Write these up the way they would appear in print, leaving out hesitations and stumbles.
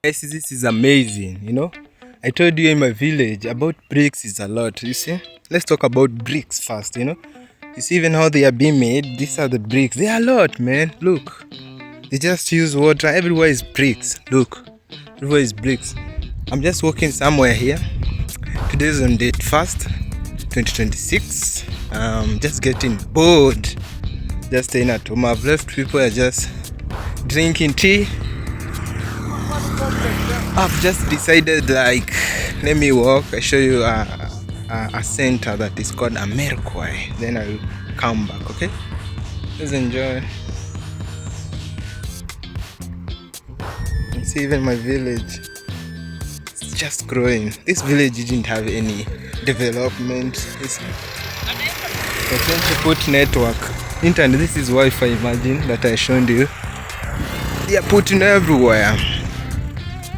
Guys, this is amazing, I told you in my village about bricks is a lot, you see. Let's talk about bricks first, You see even how they are being made. These are the bricks. They are a lot, man. Look. They just use water. Everywhere is bricks. Look. Everywhere is bricks. I'm just walking somewhere here. Today is on date 1st, 2026. Just getting bored. Just staying at home. I've left people are just drinking tea. I've just decided, like, let me walk. I show you a center that is called Ameriquai. Then I'll come back, okay? Let's enjoy. You see, even my village, it's just growing. This village didn't have any development. I'm trying to put network. Internet, this is Wi-Fi, imagine, that I showed you. They are putting everywhere.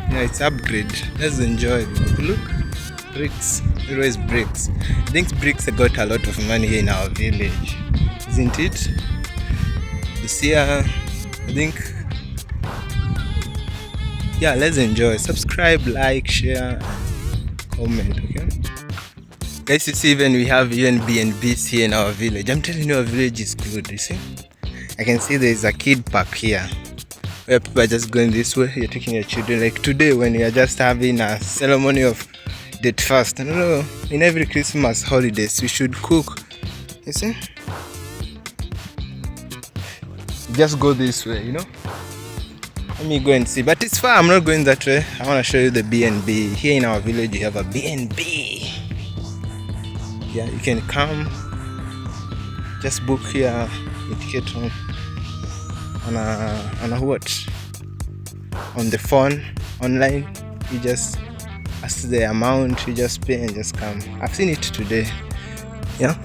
Yeah, it's upgrade. Let's enjoy. Look, bricks. Always bricks. I think bricks have got a lot of money here in our village, isn't it? You see, I think. Yeah, let's enjoy. Subscribe, like, share, comment. Okay, guys. You see, even we have B&Bs here in our village. I'm telling you, our village is good. You see, I can see there is a kid park here, where people are just going this way. You're taking your children. Like today, when you're just having a ceremony of date 1st. No, in every Christmas holidays, we should cook. You see? Just go this way, Let me go and see. But it's far. I'm not going that way. I want to show you the B&B. Here in our village, you have a B&B. Yeah, you can come. Just book here. You ticket on a what? On the phone, online. You just ask the amount, you just pay and just come. I've seen it today. Yeah,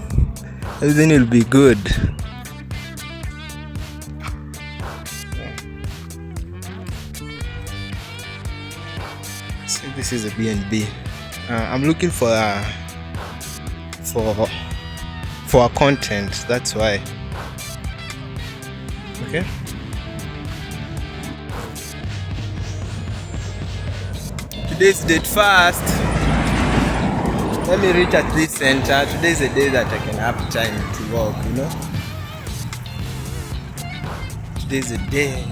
everything will be good. Yeah. So this is a B&B. I'm looking for a content. That's why. Okay. Today's date 1st. Let me reach at this center. Today is a day that I can have time to walk, Today's a day,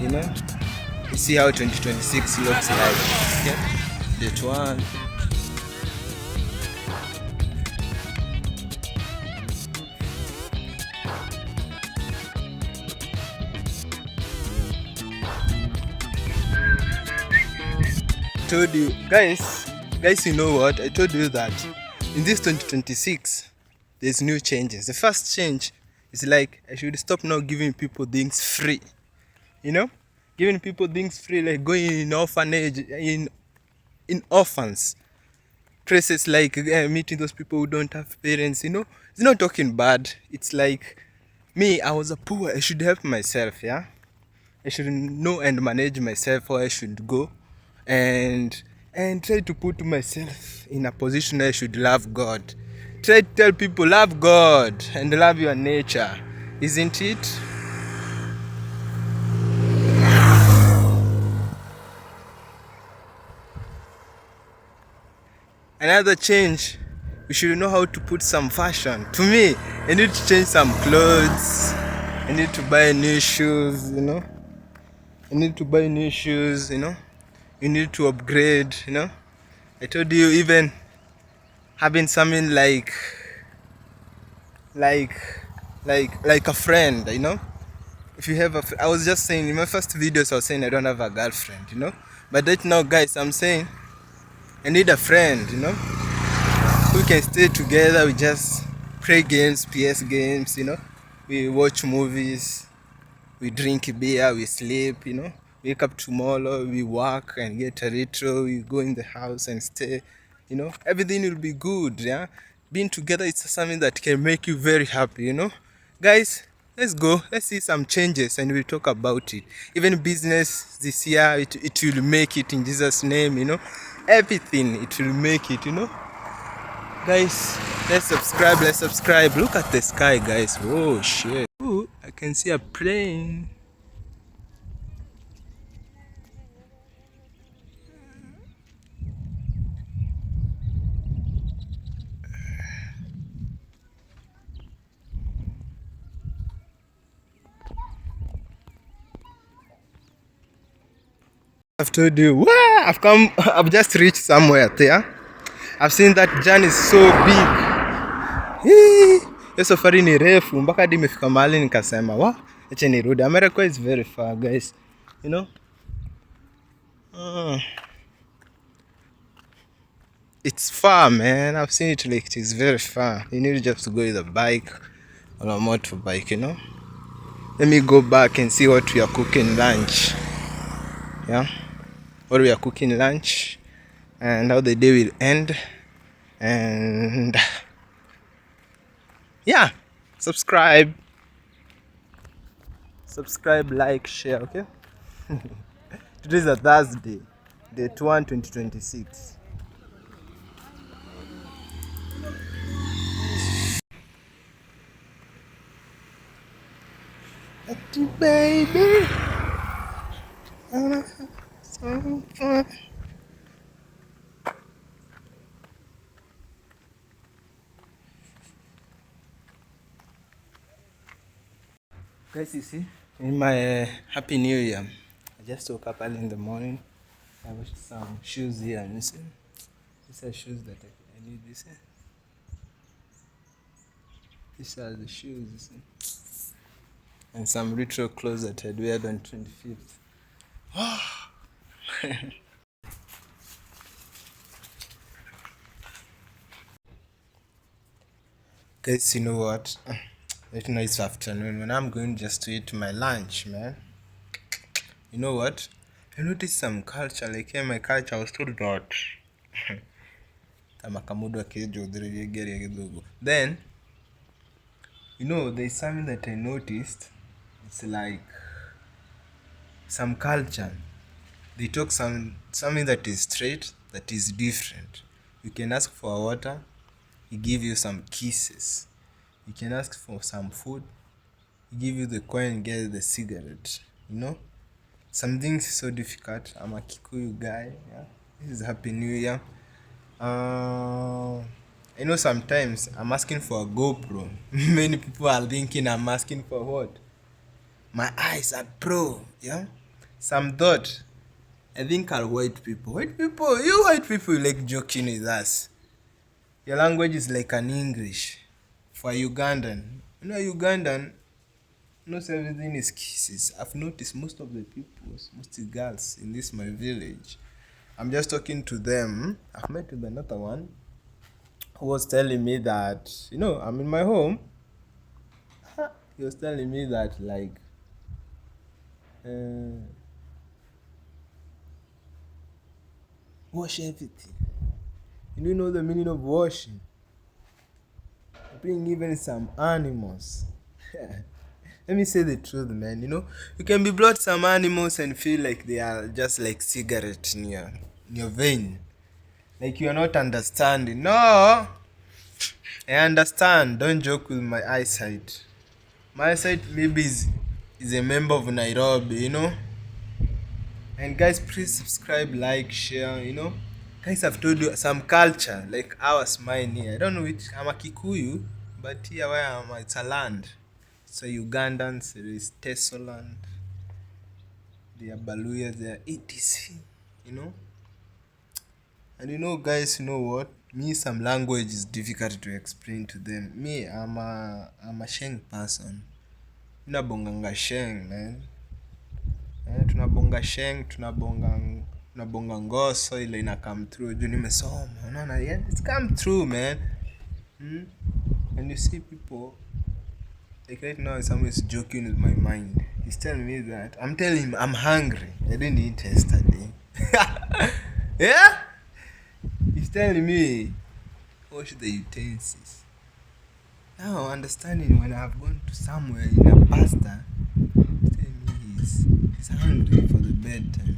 You see how 2026 looks like. Okay? Date 1. Told you guys, you know what? I told you that in this 2026 there's new changes. The first change is like I should stop now giving people things free. Giving people things free, like going in orphanage, in orphans places, like meeting those people who don't have parents. It's not talking bad. It's like me, I was a poor, I should help myself. Yeah, I should know and manage myself where I should go, and try to put myself in a position where I should love God. Try to tell people love God and love your nature, isn't it? Another change, we should know how to put some fashion. To me, I need to change some clothes. I need to buy new shoes, I need to buy new shoes, You need to upgrade, I told you, even having something like a friend, If you have I was just saying in my first videos, I was saying I don't have a girlfriend, But right now, guys, I'm saying I need a friend, who can stay together. We just play games, PS games, We watch movies, we drink beer, we sleep, Wake up tomorrow, we work and get a retro, we go in the house and stay, Everything will be good, yeah? Being together is something that can make you very happy, Guys, let's go. Let's see some changes and we'll talk about it. Even business this year, it will make it in Jesus' name, Everything, it will make it, Guys, let's subscribe. Look at the sky, guys. Oh, shit. Ooh, I can see a plane. I've told you, wow, I've come, I've just reached somewhere there. I've seen that journey is so big. Hiyo safari ni refu mpaka hadi imefika mahali nikasema, wa, acha nirudi. America is very far, guys. You know? It's far, man. I've seen it like it's very far. You need just to go with a bike or a motorbike, you know? Let me go back and see what we are cooking lunch. Yeah? What we are cooking lunch and how the day will end. And yeah, subscribe, like, share, okay? Today is a Thursday, day 1, 2026. Baby, so fun. Guys, you see, in my Happy New Year, I just woke up early in the morning. I watched some shoes here, and listen, these are shoes that I need. This. These are the shoes, you see? And some retro clothes that I'd wear on 25th. Guys, you know what? Right now it's afternoon when I'm going just to eat my lunch, man. You know what? I noticed some culture, like here my culture, I was told that. Then, you know, there's something that I noticed. It's like some culture. They talk something that is straight, that is different. You can ask for water, he give you some kisses. You can ask for some food, he give you the coin, get the cigarette. You know, something so difficult. I'm a Kikuyu guy. Yeah, this is Happy New Year. I know sometimes I'm asking for a GoPro. Many people are thinking I'm asking for what? My eyes are pro. Yeah, some thought. I think are white people. White people, you white people like joking with us. Your language is like an English. For Ugandan. You know, Ugandan knows everything is kisses. I've noticed most of the people, most of the girls in this my village. I'm just talking to them. I've met with another one who was telling me that, you know, I'm in my home. He was telling me that, like, wash everything. You do know the meaning of washing? Bring even some animals. Let me say the truth, man. You know, you can be brought some animals and feel like they are just like cigarette in your vein. Like you are not understanding. No, I understand. Don't joke with my eyesight. My eyesight maybe is a member of Nairobi, you know. And guys, please subscribe, like, share, you know. Guys, I've told you some culture, like ours, mine here. I don't know which, I'm a Kikuyu, but here where I am, it's a land. So Ugandans, there is Tesoland, there are Baluyas, there are etc. You know? And you know, guys, you know what? Me, some language is difficult to explain to them. Me, I'm a Sheng person. Tunabonganga Sheng, man. Tunabonga Sheng, tunabonga ngoso ile ina come through. Juu nimesoma. Unaona, yeah, it's come through, man. And you see people, like right now, someone is joking with my mind. He's telling me that I'm telling him I'm hungry. I didn't eat yesterday. Yeah? He's telling me wash the utensils. Now understanding when I've gone to somewhere in a pasta, he's telling me he's hungry for the bedtime.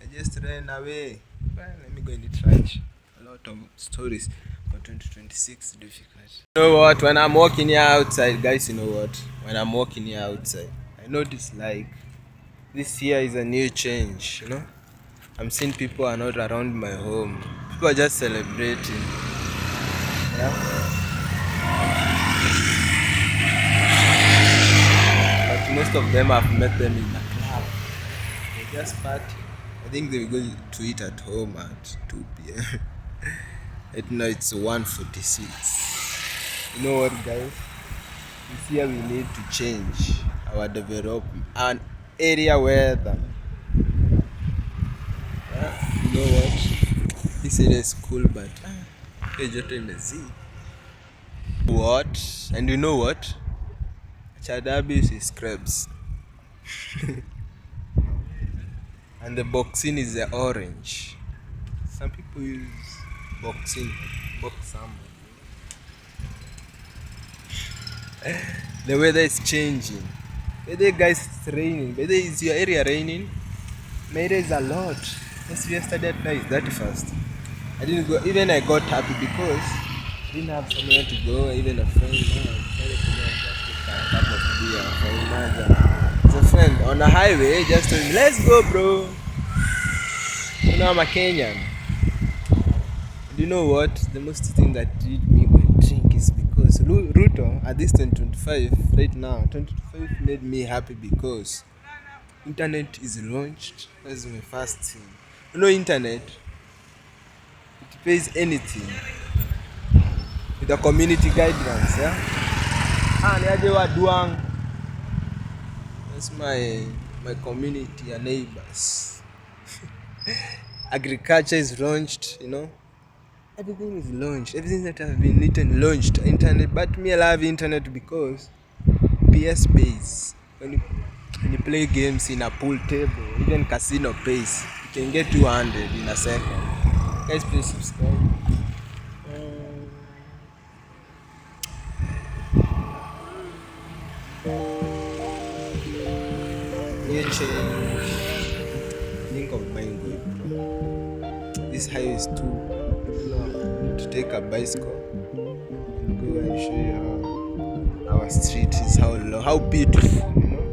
I just ran away. Well, let me go in the trash. A lot of stories for 2026 difficult. You know what? When I'm walking here outside, guys, you know what? When I'm walking here outside, I notice like this year is a new change, you know? I'm seeing people are not around my home. People are just celebrating. Yeah? But most of them I've met them in the club. They're just party. I think they will go to eat at home at 2 p.m. Right now it's 1:46. You know what, guys? This year we need to change our development an area where you know what? This area is cool, but joto imezidi. What? And you know what? Chadabis is crabs. And the boxing is the orange. Some people use boxing, boxam. The weather is changing. Whether guys it's raining, whether is your area raining? My area is a lot. Just yesterday at night, that fast. I didn't go. Even I got happy because I didn't have somewhere to go. Even a friend. No, I decided to go and just take a cup of beer for Imaja. It's a friend on the highway. Just told me, "Let's go, bro." You know I'm a Kenyan. And you know what? The most thing that did me go and drink is because Ruto at this 2025 right now 2025 made me happy because internet is launched. That's my first thing. You know internet, it pays anything with the community guidelines, yeah? Niaje wa Duang. That's my community and neighbors. Agriculture is launched, you know. Everything is launched. Everything that have been written launched. Internet, but me I love internet because PS pays. When you play games in a pool table, even casino pays. You can get 200 in a second. Guys, please subscribe. New change. Think of buying good. This highway is too. No, I need to take a bicycle and go and show you how our street is, how beautiful. You know,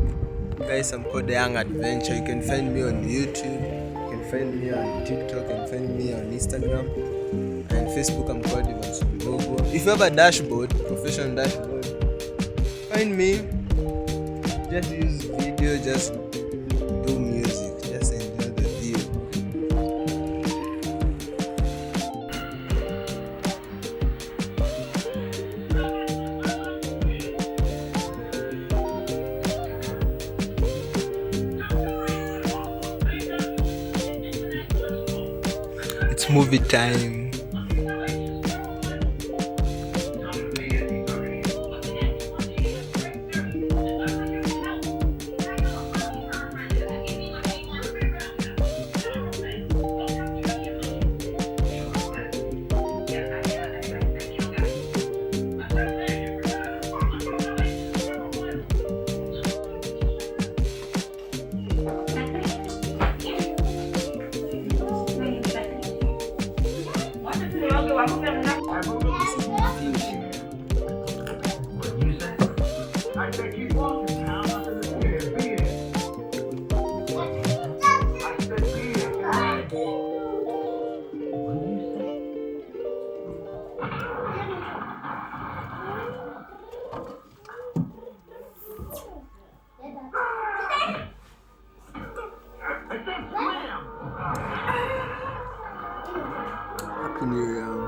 guys, I'm called the Young Adventure. You can find me on YouTube. You can find me on TikTok. You can find me on Instagram and Facebook. I'm called Logo. If you have a dashboard, professional dashboard, find me. Just use video. Just do music. Just enjoy the view. It's movie time. Happy New Year.